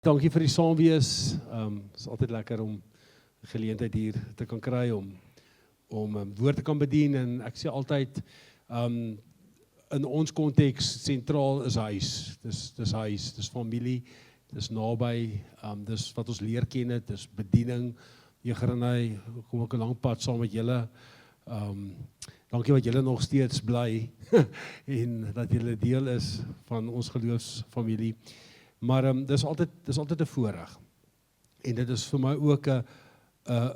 Dankie vir die saamwees. Is altyd lekker om geleentheid hier te kan kry om woord te kan bedien en ek sê altyd in ons konteks sentraal is huis. Dis huis, dis familie, dis naby, dis wat ons leer ken het, dis bediening. Jegrinai, kom ek 'n lang pad saam met julle. Dankie wat julle nog steeds bly en dat julle deel is van ons geloofsfamilie. Maar dis altyd 'n voorreg. En dit is vir my ook 'n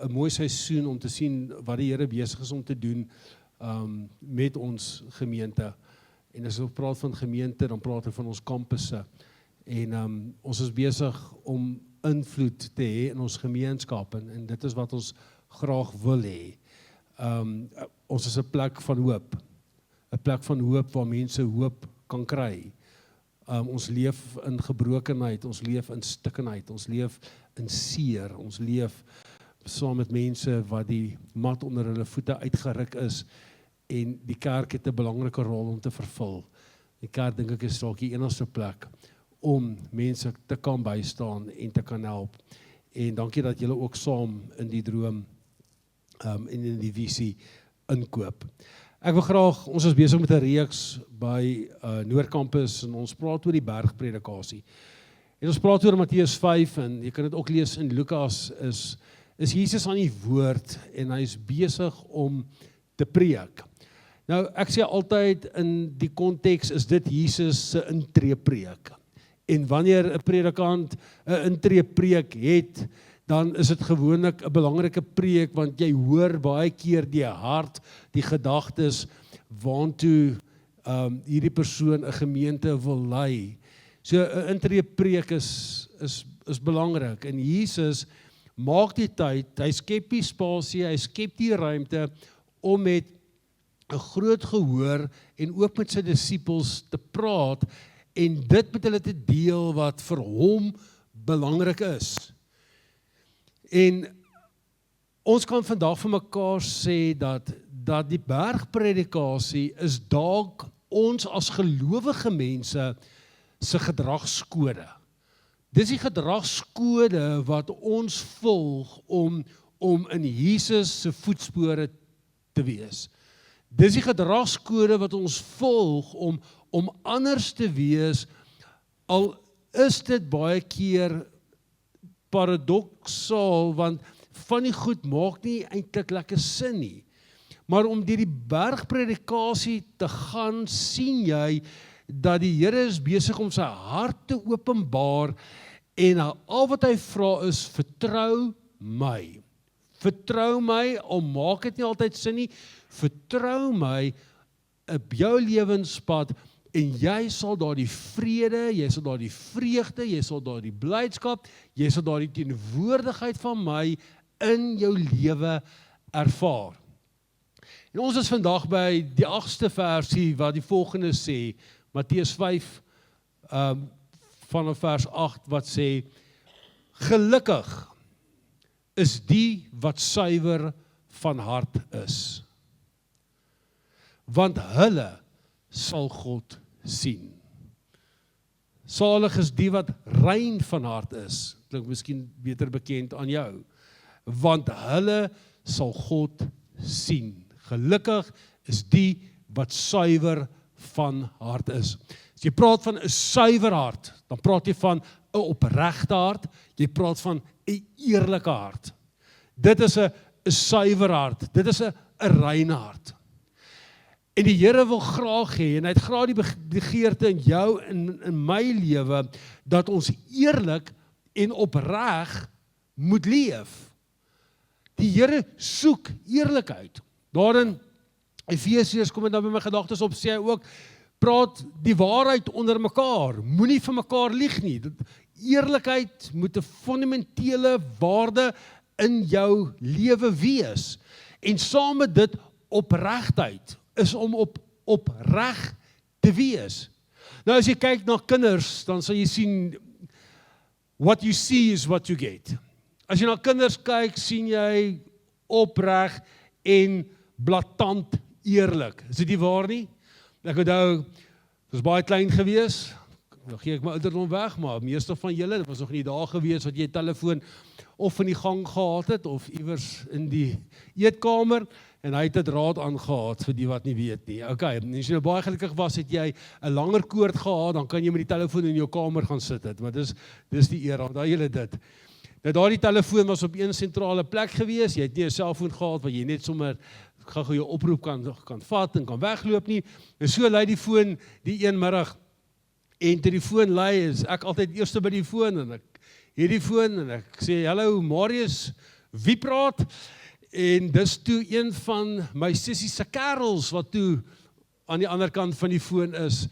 mooi seisoen om te sien wat die Here besig is om te doen met ons gemeente. En as ons praat van gemeente, dan praat ons van ons kampusse. En ons is besig om invloed te hê in ons gemeenskap en dit is wat ons graag wil hê. Ons is 'n plek van hoop. 'n plek van hoop waar mense hoop kan kry. Ons leef in gebrokenheid, ons leef in stikkenheid, ons leef in seer, ons leef saam met mense wat die mat onder hulle voete uitgeruk is en die kerk het 'n belangrike rol om te vervul. Die kerk dink ek is dalk die enigste plek om mense te kan bystaan en te kan help. En dankie dat julle ook saam in die droom en in die visie inkoop. Ek wil graag, ons is besig met 'n reeks by Noordkampus en ons praat oor die bergpredikasie. En ons praat oor Matteus 5 en jy kan dit ook lees in Lukas, is Jesus aan die woord en hy is besig om te preek. Nou, ek sê altyd in die konteks is dit Jesus se intreepreek. En wanneer 'n predikant 'n intreepreek het, dan is dit gewoonlik 'n belangrike preek, want jy hoor baie keer die hart, die gedagtes, waantoe hierdie persoon 'n gemeente wil lei. So 'n intreepreek is belangrik, en Jesus maak die tyd, hy skep die spasie, hy skep die ruimte, om met 'n groot gehoor, en ook met sy disippels te praat, en dit met hulle te deel wat vir hom belangrik is. En ons kan vandag vir mekaar sê dat die bergpredikasie is dalk ons as gelowige mense se gedragskode. Dis die gedragskode wat ons volg om in Jesus se voetspore te wees. Dis die gedragskode wat ons volg om anders te wees, al is dit baie keer paradoksaal, want van die goed maak nie eintlik lekker sin nie. Maar om deur die bergpredikasie te gaan, sien jy dat die Here is besig om sy hart te openbaar, en al wat hy vra is, vertrou my. Vertrou my, al maak dit nie altyd sin nie, vertrou my op jou lewenspad, en jy sal daar die vrede, jy sal daar die vreugde, jy sal daar die blydskap, jy sal daar die teenwoordigheid van my in jou lewe ervaar. En ons is vandag by die 8ste versie wat die volgende sê, Matteus 5 vanaf vers 8 wat sê, gelukkig is die wat suiwer van hart is, want hulle sal God sien. Salig is die wat rein van hart is, klink miskien beter bekend aan jou, want hulle sal God sien. Gelukkig is die wat suiwer van hart is. As jy praat van 'n suiwer hart, dan praat jy van 'n opregte hart, jy praat van 'n eerlike hart. Dit is 'n suiwer hart, dit is 'n rein hart. En die Here wil graag hê, en hy het graag die begeerte in jou en in my lewe, dat ons eerlik en opreg moet leef. Die Here soek eerlikheid. Daar in Efesiërs, kom dit nou by my gedagtes op, sê hy ook, praat die waarheid onder mekaar, moenie vir mekaar lieg nie. Eerlikheid moet 'n fundamentele waarde in jou lewe wees. En saam met dit opregtheid, is om opreg te wees. Nou as jy kyk na kinders, dan sal jy sien, what you see is what you get. As jy na kinders kyk, sien jy opreg en blaatant eerlik. Is dit nie waar nie? Ek onthou, ek was baie klein gewees, Dan gee ek my ouderdom weg, maar meeste van julle, dit was nog nie daar gewees wat jy 'n telefoon of in die gang gehad het, of iewers in die eetkamer, en hy het dit raad aangehad, vir die wat nie weet nie. Okay, en as jy nou baie gelukkig was, het jy 'n langer koord gehad, dan kan jy met die telefoon in jou kamer gaan sit het, maar dis die era, onthou julle dit. Nou daardie telefoon was op een sentrale plek gewees, jy het nie 'n selfoon gehad, waar jy net sommer gou jou oproep kan vat en kan wegloop nie, en so lei die foon die een middag, en toe die foon lei, is ek altyd eerste by die foon, en ek hierdie foon, en ek sê, hallo Marius, wie praat? En dis toe een van my sussie se kerels, wat toe aan die ander kant van die foon is,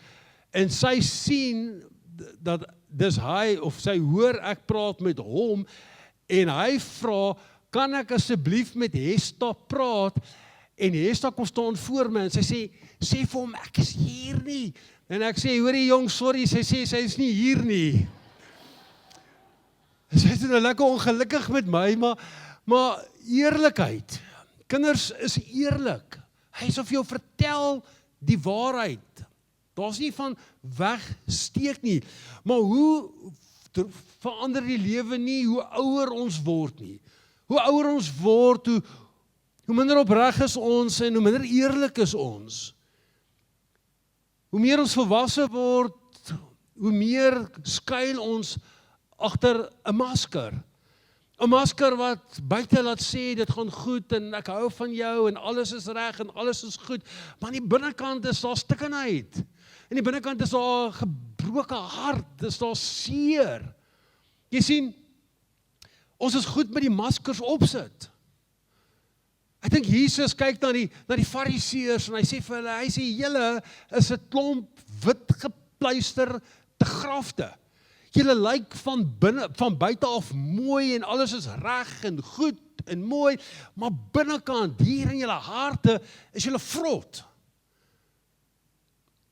en sy sien, dat dis hy, of sy hoor ek praat met hom, en hy vra, kan ek asseblief met Hesta praat, en Hesta kom staan voor my, en sy sê vir hom, ek is hier nie, en ek sê, hoorie jong, sorry, sy sê, sy is nie hier nie. Sy is nou lekker ongelukkig met my, maar eerlikheid, kinders is eerlik, hy sal vir jou vertel die waarheid, daar's nie van wegsteek nie, maar hoe verander die lewe nie, hoe ouer ons word nie, hoe ouer ons word, hoe minder opreg is ons, en hoe minder eerlik is ons, hoe meer ons volwasse word, hoe meer skuil ons agter 'n masker. 'n Masker wat buite laat sê, dit gaan goed, en ek hou van jou, en alles is reg, en alles is goed, maar aan die binnekant is daar stikkenheid. In die binnekant is daar 'n gebroke hart, is daar seer. Jy sien, ons is goed met die maskers opsit. Ek dink Jesus kyk na die fariseërs, en hy sê vir hulle, julle is 'n klomp wit gepluister te grafte. Julle lyk van buite af mooi, en alles is reg en goed en mooi, maar binnekant, hier in julle harte, is julle vrot.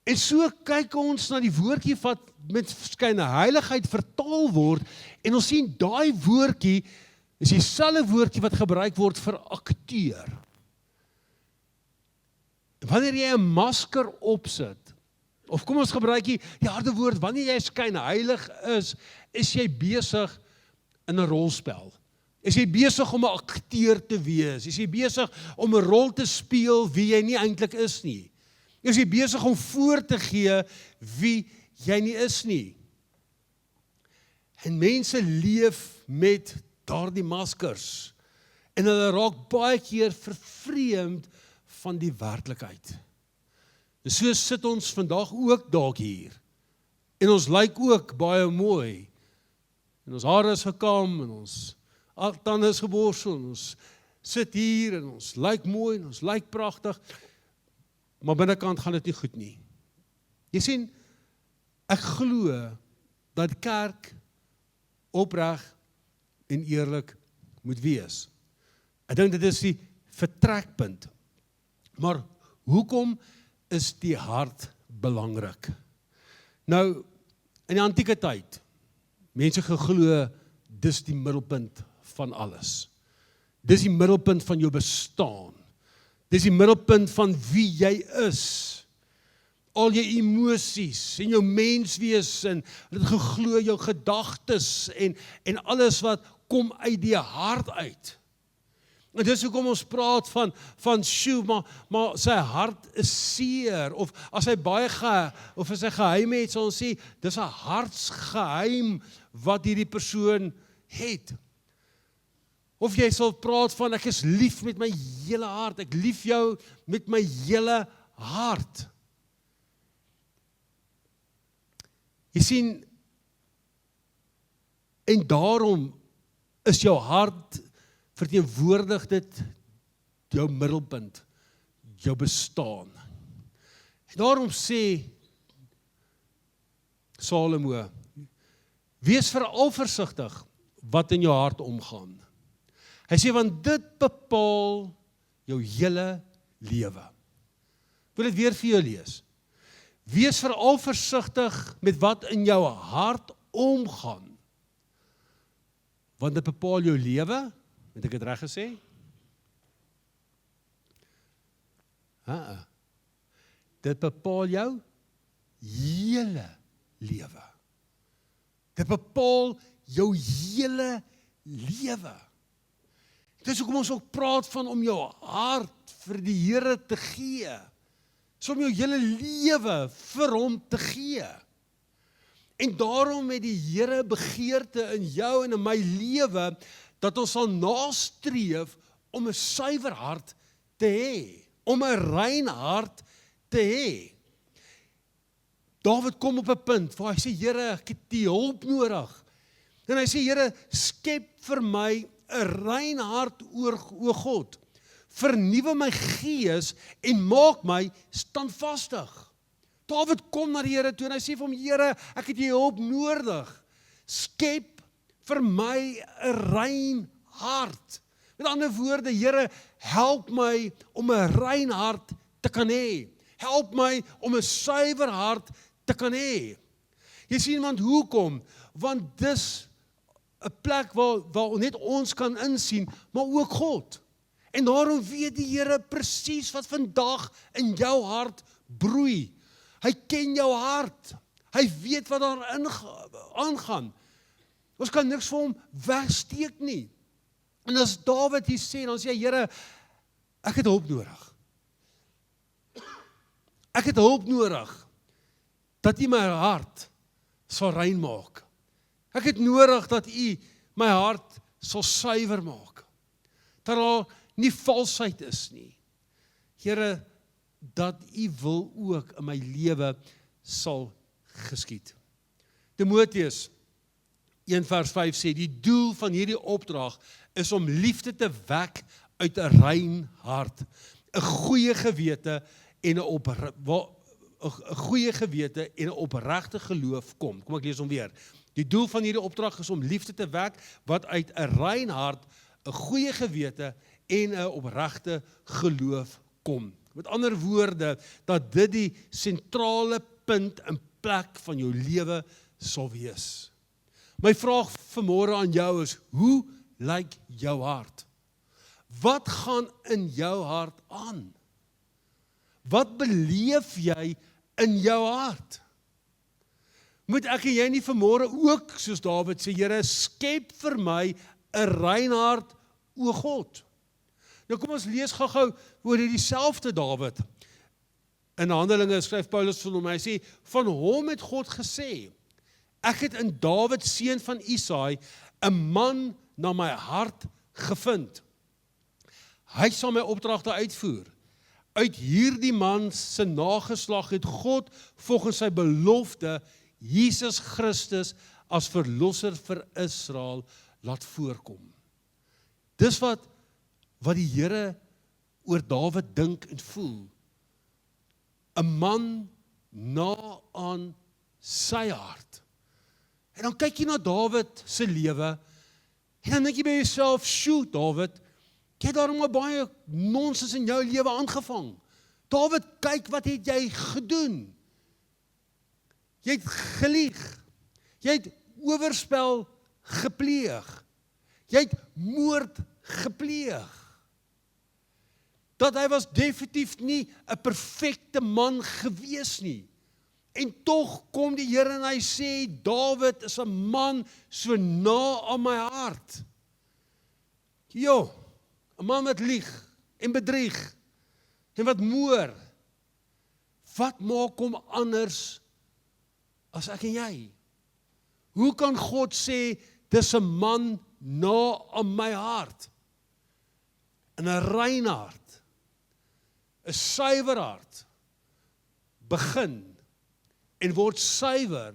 En so kyk ons na die woordjie wat met verskynde heiligheid vertaal word, en ons sien daai woordjie is dieselfde woordjie wat gebruik word vir akteur. Wanneer jy 'n masker opsit, of kom ons gebruik die harde woord, wanneer jy skynheilig is jy besig in 'n rolspel. Is jy besig om 'n akteur te wees? Is jy besig om 'n rol te speel wie jy nie eintlik is nie? Is jy besig om voor te gee wie jy nie is nie? En mense leef met daardie maskers, en hulle raak baie keer vervreemd van die werklikheid. En so sit ons vandag ook dalk hier, en ons lyk ook baie mooi, en ons hare is gekam, en ons tande is geborsel, en ons sit hier, en ons lyk mooi, en ons lyk pragtig, maar binnekant gaan dit nie goed nie. Jy sien, ek glo dat kerk opreg en eerlik moet wees. Ek dink dit is die vertrekpunt. Maar hoekom is die hart belangrik? Nou, in die antieke tyd, mense geglo, dis die middelpunt van alles. Dis die middelpunt van jou bestaan. Dis die middelpunt van wie jy is. Al jou emosies en jou menswees, en dit geglo jou gedagtes, en alles wat kom uit die hart uit. En dis hoekom ons praat van sjoe, maar sy hart is seer, of as hy of as hy geheim het, sal ons sê, dis 'n hartsgeheim wat hierdie persoon het. Of jy sal praat van, ek is lief met my hele hart, ek lief jou met my hele hart. Jy sien, en daarom is jou hart verteenwoordig dit jou middelpunt, jou bestaan. En daarom sê Salomo, wees veral versigtig wat in jou hart omgaan. Hy sê, want dit bepaal jou hele lewe. Ek wil dit weer vir jou lees. Wees veral versigtig met wat in jou hart omgaan. Want dit bepaal jou lewe. Het ek dit reg gesê? Dit bepaal jou hele lewe. Dit bepaal jou hele lewe. Dit is hoekom ons ook praat van om jou hart vir die Here te gee. Dis om jou hele lewe vir hom te gee. En daarom het die Here begeerte in jou en in my lewe, dat ons sal nastreef om 'n suiwer hart te hê, om 'n rein hart te hê. Dawid kom op 'n punt waar hy sê, Here, ek het die hulp nodig. En hy sê, Here, skep vir my 'n rein hart, o God. Vernuwe my gees en maak my standvastig. Dawid kom na die Here toe en hy sê vir hom, Here, ek het jou hulp nodig. Skep vir my 'n rein hart. Met ander woorde, Here, help my om 'n rein hart te kan hê. Help my om 'n suiwer hart te kan hê. Jy sien, want hoekom? Want dis 'n plek waar net ons kan insien, maar ook God. En daarom weet die Here presies wat vandag in jou hart broei. Hy ken jou hart. Hy weet wat daar aangaan. Ons kan niks vir hom wegsteek nie. En as Dawid hier sê, dan sê hy, Here, ek het hulp nodig. Ek het hulp nodig, dat U my hart sal rein maak. Ek het nodig dat U my hart sal suiwer maak. Dat daar nie valsheid is nie. Here, dat U wil ook in my lewe sal geskied. Timoteus 1:5 sê, die doel van hierdie opdrag is om liefde te wek uit 'n rein hart, 'n goeie gewete en 'n goeie gewete en 'n opregte geloof kom. Kom ek lees hom weer. Die doel van hierdie opdrag is om liefde te wek wat uit 'n rein hart, 'n goeie gewete en 'n opregte geloof kom. Met ander woorde, dat dit die sentrale punt en plek van jou lewe sal wees. My vraag vanmôre aan jou is, hoe lyk jou hart? Wat gaan in jou hart aan? Wat beleef jy in jou hart? Moet ek en jy nie vanmôre ook, soos Dawid sê, Here, skep vir my 'n rein hart, o God. Nou kom ons lees gou-gou oor hierdie selfde Dawid. In Handelinge skryf Paulus van hom, hy sê, van hom het God gesê, ek het in Dawid, seun van Isaai, 'n man na my hart gevind. Hy sal my opdragte uitvoer. Uit hierdie man se nageslag het God volgens sy belofte Jesus Christus as verlosser vir Israel laat voorkom. Dis wat die Here oor Dawid dink en voel. 'n man na aan sy hart. En dan kyk jy na Dawid se lewe en dan dink jy by jouself, "Sjoe, Dawid, jy het daarom 'n baie nonsens in jou lewe aangevang. Dawid, kyk wat het jy gedoen? Jy het gelieg. Jy het oorspel gepleeg. Jy het moord gepleeg." Dat hy was definitief nie 'n perfekte man gewees nie. En tog kom die Here en hy sê, Dawid is 'n man so na aan my hart. Jo, 'n man wat lieg en bedrieg en wat moord. Wat maak hom anders as ek en jy? Hoe kan God sê, dis 'n man na aan my hart? En 'n rein hart, 'n suiwer hart, begin en word suiwer,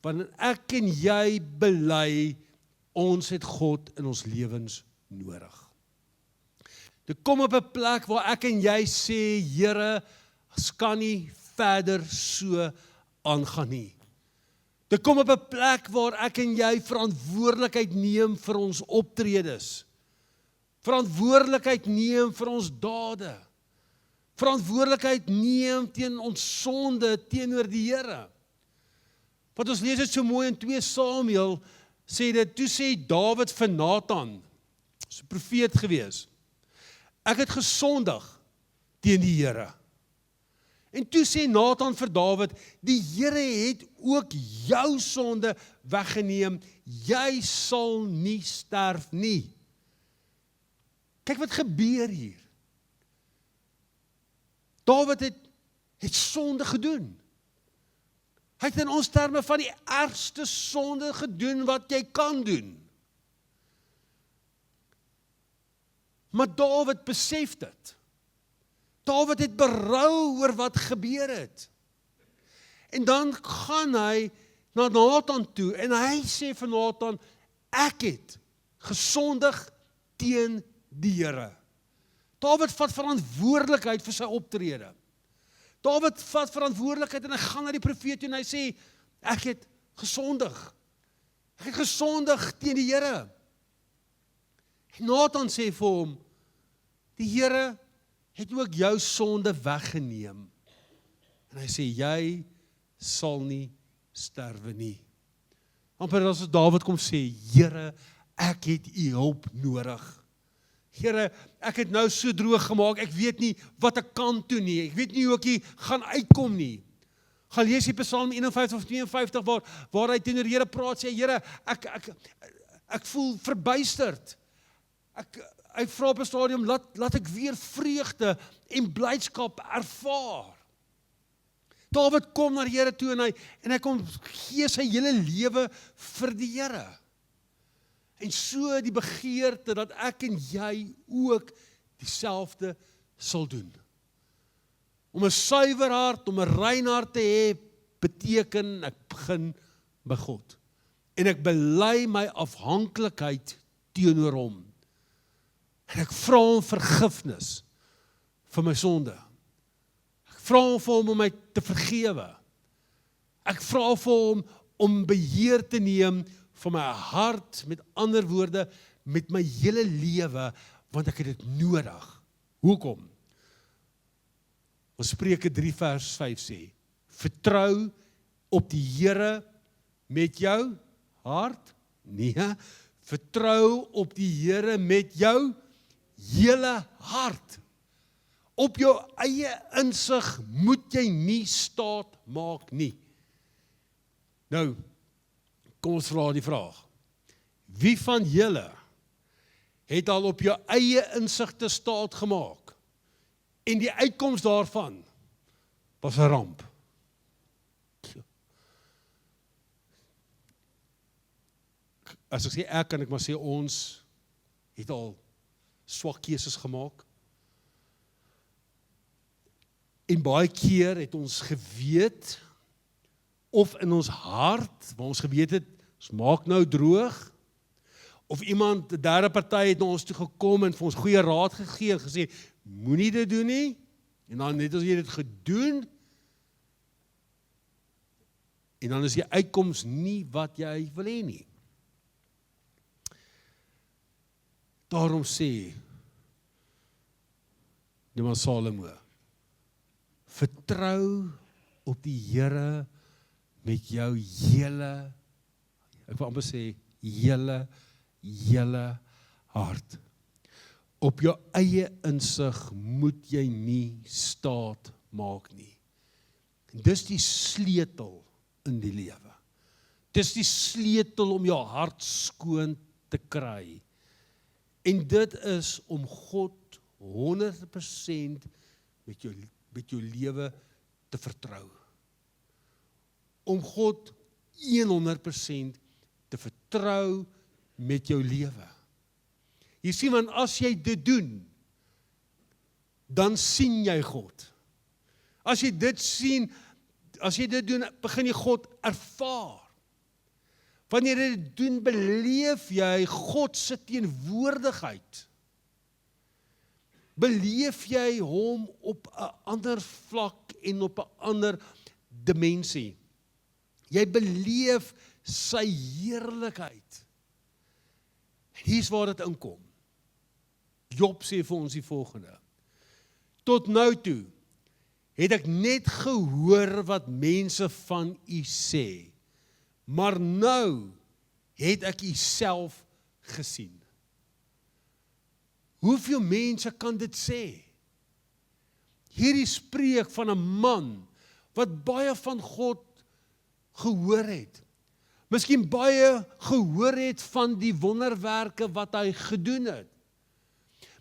wanneer ek en jy bely, ons het God in ons lewens nodig. Dit kom op 'n plek waar ek en jy sê, Here, ons kan nie verder so aangaan nie. Dit kom op 'n plek waar ek en jy verantwoordelikheid neem vir ons optredes. Verantwoordelikheid neem vir ons dade. Verantwoordelikheid neem teen ons sonde teenoor die Here. Wat ons lees het so mooi in 2 Samuel, sê dit, toe sê Dawid vir Nathan, is 'n profeet gewees, ek het gesondig teen die Here. En toe sê Nathan vir Dawid, die Here het ook jou sonde weggeneem, jy sal nie sterf nie. Kyk wat gebeur hier. Dawid het sonde gedoen. Hy het in ons terme van die ergste sonde gedoen wat jy kan doen. Maar Dawid besef dit. Dawid het berou oor wat gebeur het. En dan gaan hy na Nathan toe en hy sê vir Nathan, ek het gesondig teen die Here. Dawid vat verantwoordelikheid vir sy optrede. Dawid vat verantwoordelikheid en hy gaan na die profeet toe en hy sê, ek het gesondig. Ek het gesondig teen die Here. En Nathan sê vir hom, die Here het ook jou sonde weggeneem. En hy sê, jy sal nie sterwe nie. Amper as Dawid kom sê, Here, ek het u hulp nodig. Here, ek het nou so droog gemaak, ek weet nie wat ek kan doen nie, ek weet nie hoe ek hier gaan uitkom nie. Gaan lees die Psalm 51 of 52 waar hy teenoor die Here praat, sê, Here, ek voel verbuisterd. Hy vra op 'n stadium, laat ek weer vreugde en blydskap ervaar. Dawid kom na die Here toe en hy kom gee sy hele lewe vir die Here. En so die begeerte dat ek en jy ook dieselfde sal doen. Om 'n suiwer hart, om 'n rein hart te hê, beteken ek begin by God. En ek bely my afhanklikheid teenoor hom. En ek vra hom vergifnis vir my sonde. Ek vra hom vir hom om my te vergewe. Ek vra vir hom om beheer te neem van my hart, met ander woorde, met my hele lewe, want ek het dit nodig. Hoekom? Ons Spreuke 3 vers 5 sê, vertrou op die Here met jou hart? Nee, vertrou op die Here met jou hele hart. Op jou eie insig moet jy nie staat maak nie. Nou, kom ons vra die vraag. Wie van julle het al op jou eie insigte staat gemaak? En die uitkoms daarvan was 'n ramp. As ek sê ek, kan ek maar sê ons het al swak keuses gemaak. En baie keer het ons geweet, of in ons hart, waar ons geweet het, ons maak nou droog, of iemand, 'n derde party het na ons toe gekom en vir ons goeie raad gegee en gesê, moenie dit doen nie, en dan net as jy dit gedoen, en dan is die uitkoms nie wat jy wil hê nie. Daarom sê die man Salomo, vertrou op die Here met jou hele, ek wil amper sê, hele hart. Op jou eie insig moet jy nie staat maak nie. En dis die sleutel in die lewe. Dis die sleutel om jou hart skoon te kry. En dit is om God 100% met jou lewe te vertrou. Om God 100% te vertrou met jou lewe. Jy sien, want as jy dit doen, dan sien jy God. As jy dit sien, as jy dit doen, begin jy God ervaar. Wanneer jy dit doen, beleef jy God se teenwoordigheid. Beleef jy hom op 'n ander vlak en op 'n ander dimensie. Jy beleef sy heerlikheid. Hier's waar dit inkom. Job sê vir ons die volgende. Tot nou toe het ek net gehoor wat mense van u sê, maar nou het ek u self gesien. Hoeveel mense kan dit sê? hierdie spreek van 'n man wat baie van God gehoor het. Miskien baie gehoor het van die wonderwerke wat hy gedoen het.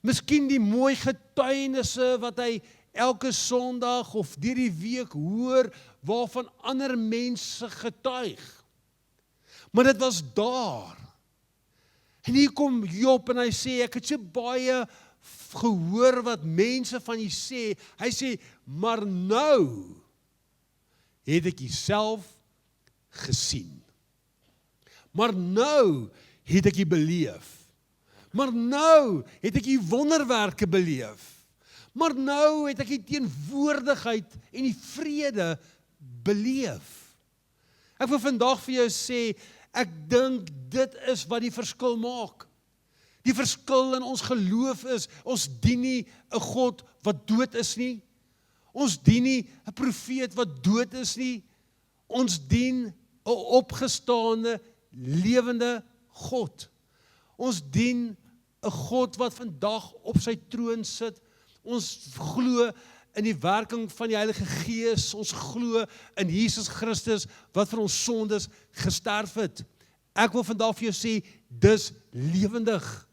Miskien die mooi getuienisse wat hy elke Sondag of deur die week hoor, waarvan ander mense getuig. Maar dit was daar. En hier kom Job en hy sê, ek het so baie gehoor wat mense van jy sê. Hy sê, maar nou het ek jouself gesien. Maar nou het ek jy beleef. Maar nou het ek die wonderwerke beleef. Maar nou het ek die teenwoordigheid en die vrede beleef. Ek wil vandag vir jou sê, ek dink dit is wat die verskil maak. Die verskil in ons geloof is, ons dien nie 'n God wat dood is nie. Ons dien nie 'n profeet wat dood is nie. Ons dien 'n opgestaande, lewende God. Ons dien 'n God wat vandag op sy troon sit. Ons glo in die werking van die Heilige Gees. Ons glo in Jesus Christus wat vir ons sondes gesterf het. Ek wil vandag vir jou sê, dis lewendig.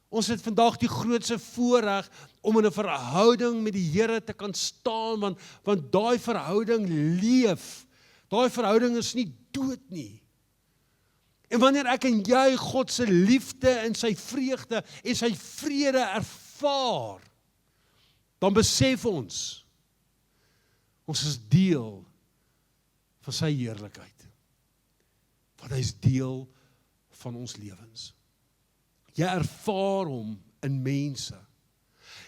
Ons het vandag die grootste voorreg om in 'n verhouding met die Here te kan staan, want daai verhouding leef. Daai verhouding is nie dood nie. En wanneer ek en jy God se liefde en sy vreugde en sy vrede ervaar, dan besef ons is deel van sy heerlikheid. Want hy is deel van ons lewens. Jy ervaar hom in mense.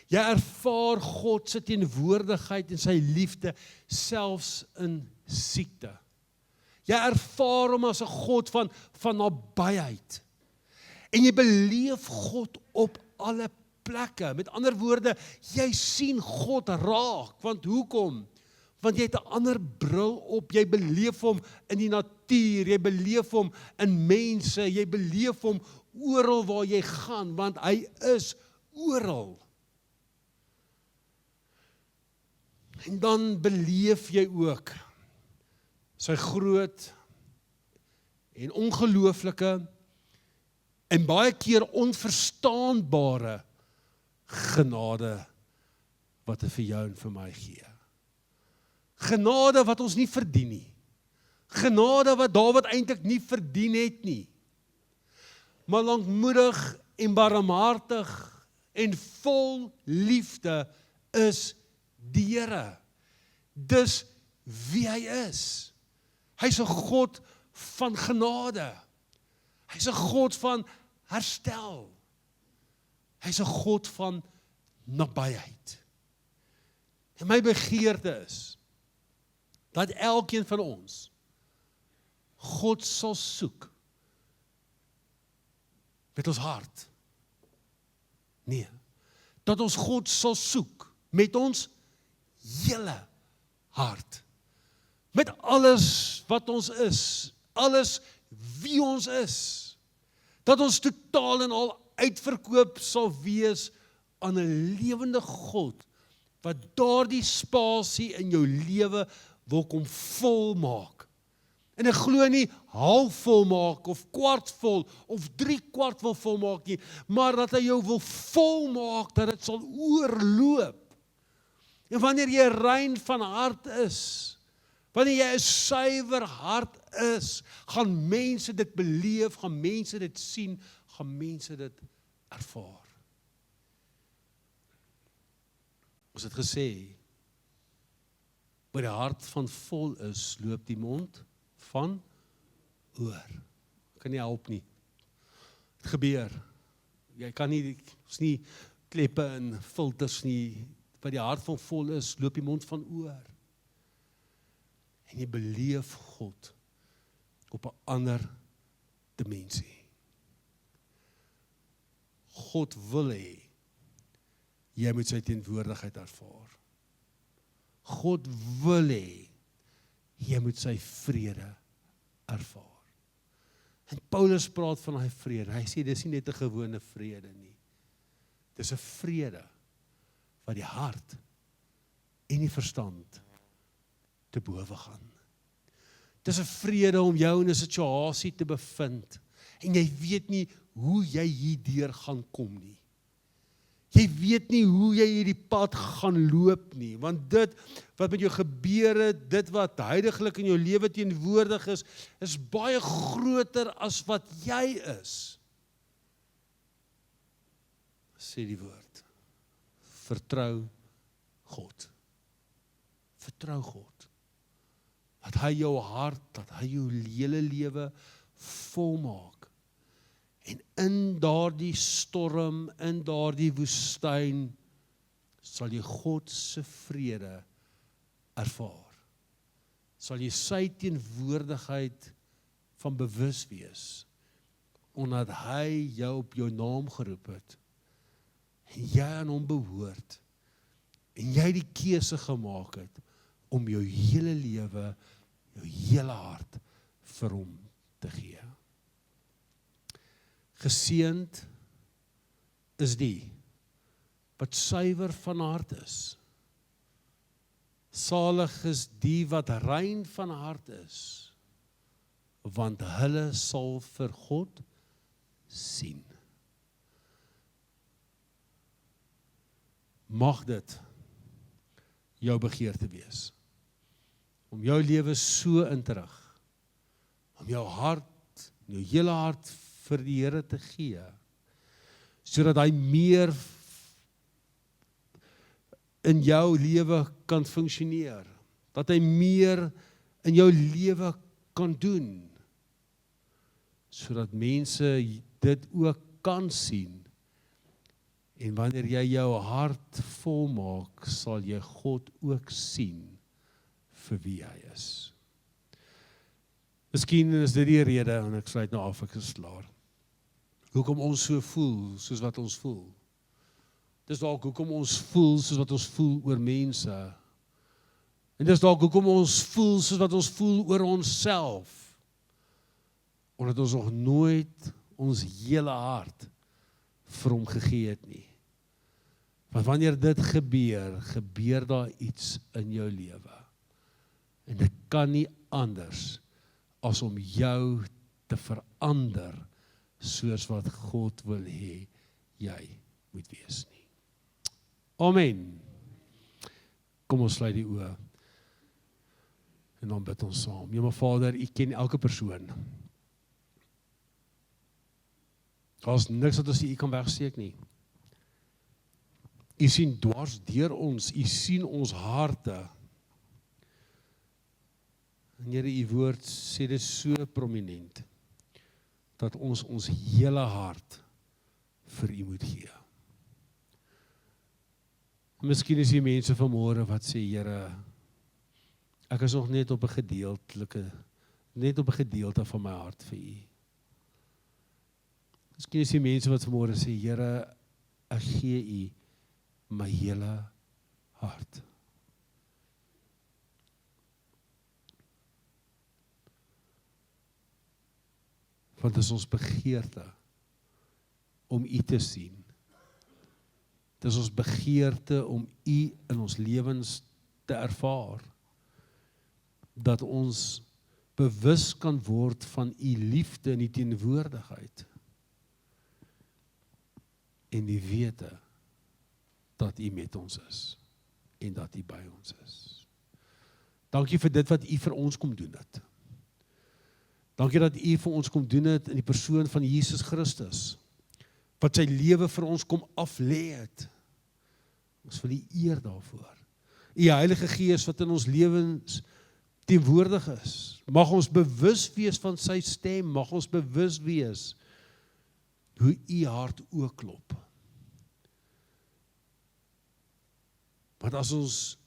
Jy ervaar God se teenwoordigheid en sy liefde selfs in siekte. Jy ervaar hom as 'n God van nabyheid. En jy beleef God op alle plekke. Met ander woorde, jy sien God raak. Want hoekom? Want jy het 'n ander bril op. Jy beleef hom in die natuur. Jy beleef hom in mense. Jy beleef hom oral waar jy gaan. Want hy is oral. En dan beleef jy ook sy groot en ongelooflike en baie keer onverstaanbare genade wat hy vir jou en vir my gee. Genade wat ons nie verdien nie. Genade wat Dawid eintlik nie verdien het nie. Maar lankmoedig en barmhartig en vol liefde is die Here. Dis wie hy is. Hy's 'n God van genade. Hy's 'n God van herstel. Hy's 'n God van nabyheid. En my begeerte is dat elkeen van ons God sal soek met ons hart. Nee, dat ons God sal soek met ons hele hart. Met alles wat ons is, alles wie ons is. Dat ons totaal en al uitverkoop sal wees aan 'n lewende God, wat daardie spasie in jou lewe wil kom volmaak. En ek glo nie half volmaak, of kwart vol, of 3/4 wil volmaak nie, maar dat hy jou wil volmaak, dat dit sal oorloop. En wanneer jy rein van hart is, wanneer jy 'n suiwer hart is, gaan mense dit beleef, gaan mense dit sien, gaan mense dit ervaar. Ons het gesê, waar die hart van vol is, loop die mond van oor. Kan nie help nie. Het gebeur. Jy kan nie, ons nie kleppe en filters nie. Waar die hart van vol is, loop die mond van oor. En jy beleef God op 'n ander dimensie. God wil hê jy moet sy teenwoordigheid ervaar. God wil hê jy moet sy vrede ervaar. En Paulus praat van hy vrede. Hy sê dis nie net 'n gewone vrede nie. Dis 'n vrede wat die hart en die verstand te bowe gaan. Dis 'n vrede om jou in 'n situasie te bevind, en jy weet nie hoe jy hierdeur gaan kom nie. Jy weet nie hoe jy hierdie pad gaan loop nie, want dit wat met jou gebeur het, dit wat huidigelik in jou lewe teenwoordig is baie groter as wat jy is. Sê die woord, vertrou God. Vertrou God. Dat hy jou hart, dat hy jou hele lewe volmaak. En in daardie storm, in daardie woestyn, sal jy God se vrede ervaar. Sal jy sy teenwoordigheid van bewus wees, omdat hy jou op jou naam geroep het, en jy aan hom behoort, en jy die keuse gemaak het, om jou hele lewe, jou hele hart vir hom te gee. Geseënd is die wat suiwer van hart is. Salig is die wat rein van hart is, want hulle sal vir God sien. Mag dit jou begeerte wees, om jou lewe so in te rig, om jou hart, jou hele hart vir die Here te gee, sodat hy meer in jou lewe kan funksioneer, dat hy meer in jou lewe kan doen, sodat mense dit ook kan sien, en wanneer jy jou hart volmaak, sal jy God ook sien vir wie hy is. Miskien is dit die rede, en ek sluit nou af, ek is klaar, hoekom ons so voel, soos wat ons voel. Dis dalk hoekom ons voel, soos wat ons voel oor mense. En dis dalk hoekom ons voel, soos wat ons voel oor onsself. Omdat ons nog nooit ons hele hart vir hom gegee het nie. Want wanneer dit gebeur daar iets in jou lewe. En dit kan nie anders as om jou te verander, soos wat God wil hê jy moet wees nie. Amen. Kom ons sluit die oë, en dan bid ons saam. Ja, my Vader, U ken elke persoon. Daar's niks wat ons U kan wegsteek nie. U sien dwars deur ons, U sien ons harte. En Here, U woord sê dit so prominent, dat ons hele hart vir U moet gee. Miskien is die mense vanmôre wat sê, Here, ek is nog net op 'n gedeelte van my hart vir U. Miskien is die mense wat vanmôre sê, Here, ek gee U my hele hart. Want dit is ons begeerte om U te sien. Dit is ons begeerte om U in ons lewens te ervaar. Dat ons bewus kan word van U liefde en die teenwoordigheid. En die wete dat U met ons is en dat U by ons is. Dankie vir dit wat U vir ons kom doen het. Dankie dat U vir ons kom doen het in die persoon van Jesus Christus, wat sy lewe vir ons kom aflê het. Ons wil U eer daarvoor. U Heilige Gees wat in ons lewens teenwoordig is, mag ons bewus wees van sy stem, mag ons bewus wees hoe U hart ook klop. Want as ons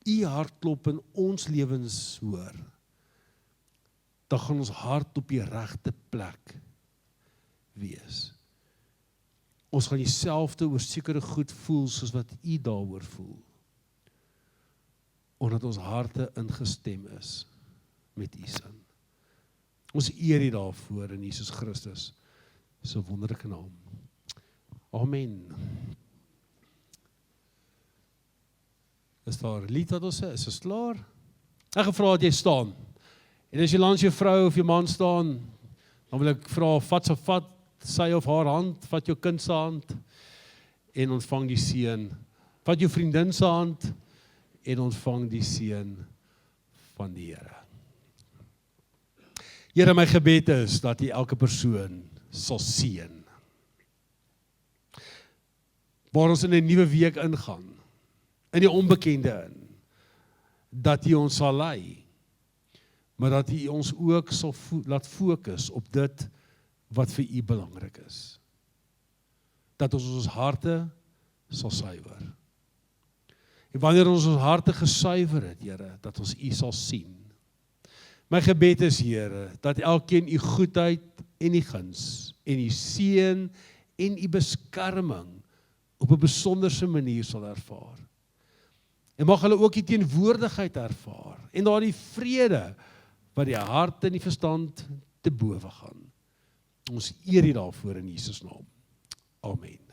U hartklop in ons lewens hoor, dan gaan ons hart op die regte plek wees. Ons gaan dieselfde oor sekere goed voel, soos wat U daaroor voel. Omdat ons harte ingestem is met U sin. Ons eer U daarvoor in Jesus Christus se wonderlike naam. Amen. Is daar 'n lied wat ons sê? Is ons klaar? Ek gevra dat jy staan. En as jy langs jou vrou of jou man staan, dan wil ek vra, vat sy of haar hand, vat jou kind se hand en ontvang die seën. Vat jou vriendin se hand en ontvang die seën van die Here. Here, my gebed is dat U elke persoon sal seën. Waar ons in 'n nuwe week ingaan, in die onbekende in, dat U ons sal lei, maar dat U ons ook sal laat fokus op dit wat vir U belangrik is. Dat ons harte sal suiwer. En wanneer ons harte gesuiwer het, Here, dat ons U sal sien. My gebed is, Here, dat elkeen U goedheid en U guns en U seën en U beskerming op 'n besonderse manier sal ervaar. En mag hulle ook die teenwoordigheid ervaar en daardie vrede wat die hart en die verstand te bowe gaan. Ons eer U daarvoor in Jesus naam. Amen.